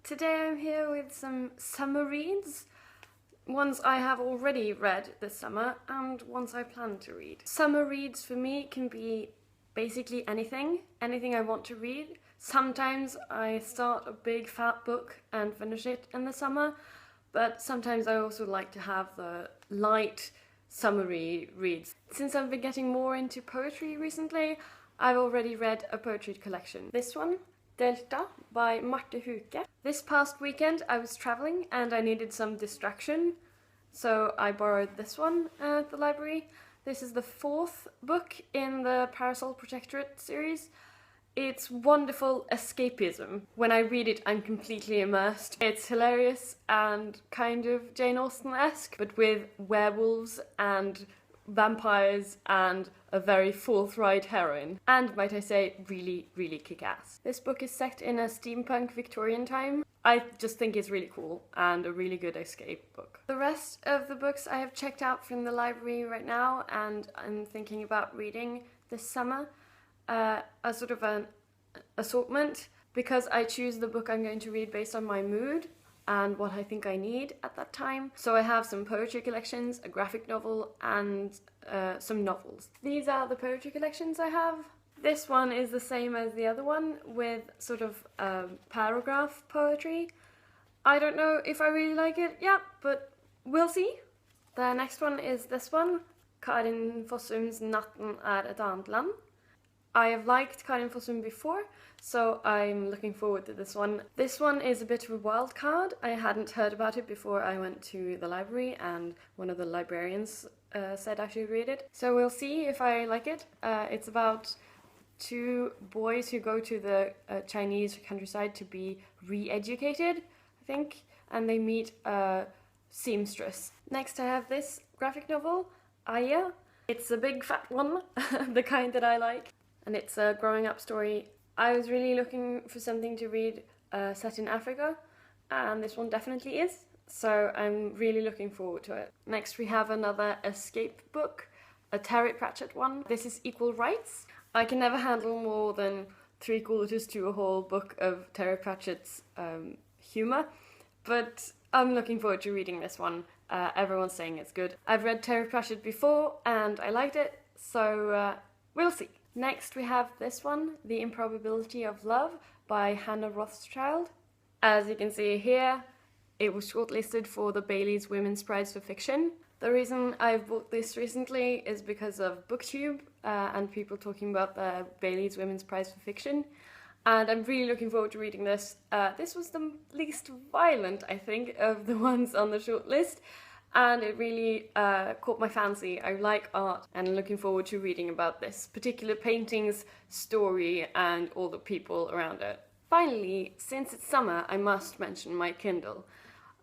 Today I'm here with some summer reads. Ones I have already read this summer and ones I plan to read. Summer reads for me can be basically anything I want to read. Sometimes I start a big fat book and finish it in the summer, but sometimes I also like to have the light summery reads. Since I've been getting more into poetry recently, I've already read a poetry collection. This one, Delta by Marte Huke. This past weekend I was traveling and I needed some distraction, so I borrowed this one at the library. This is the fourth book in the Parasol Protectorate series. It's wonderful escapism. When I read it, I'm completely immersed. It's hilarious and kind of Jane Austen-esque, but with werewolves and vampires and a very forthright heroine. And, might I say, really, really kick-ass. This book is set in a steampunk Victorian time. I just think it's really cool and a really good escape book. The rest of the books I have checked out from the library right now and I'm thinking about reading this summer. A sort of an assortment, because I choose the book I'm going to read based on my mood and what I think I need at that time. So I have some poetry collections, a graphic novel, and some novels. These are the poetry collections I have. This one is the same as the other one, with sort of paragraph poetry. I don't know if I really like it yet, but we'll see. The next one is this one, Karin Fossum's Natten är ett annat land. I have liked Karin Fossum before, so I'm looking forward to this one. This one is a bit of a wild card. I hadn't heard about it before I went to the library and one of the librarians said I should read it. So we'll see if I like it. It's about two boys who go to the Chinese countryside to be re-educated, I think, and they meet a seamstress. Next I have this graphic novel, Aya. It's a big fat one, the kind that I like. And it's a growing up story. I was really looking for something to read set in Africa, and this one definitely is, so I'm really looking forward to it. Next we have another escape book, a Terry Pratchett one. This is Equal Rights. I can never handle more than 3/4 to a whole book of Terry Pratchett's humour, but I'm looking forward to reading this one. Everyone's saying it's good. I've read Terry Pratchett before and I liked it, so we'll see. Next we have this one, The Improbability of Love by Hannah Rothschild. As you can see here, it was shortlisted for the Bailey's Women's Prize for Fiction. The reason I've bought this recently is because of BookTube and people talking about the Bailey's Women's Prize for Fiction. And I'm really looking forward to reading this. This was the least violent, I think, of the ones on the shortlist. And it really caught my fancy. I like art and I'm looking forward to reading about this particular painting's story and all the people around it. Finally, since it's summer, I must mention my Kindle.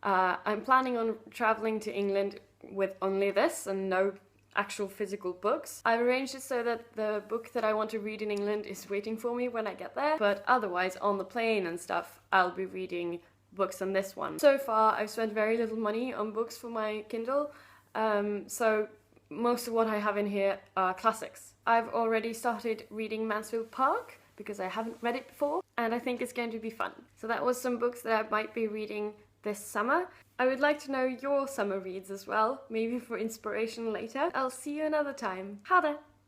I'm planning on traveling to England with only this and no actual physical books. I've arranged it so that the book that I want to read in England is waiting for me when I get there, but otherwise on the plane and stuff, I'll be reading books on this one. So far I've spent very little money on books for my Kindle, so most of what I have in here are classics. I've already started reading Mansfield Park because I haven't read it before and I think it's going to be fun. So that was some books that I might be reading this summer. I would like to know your summer reads as well, maybe for inspiration later. I'll see you another time. Ha det!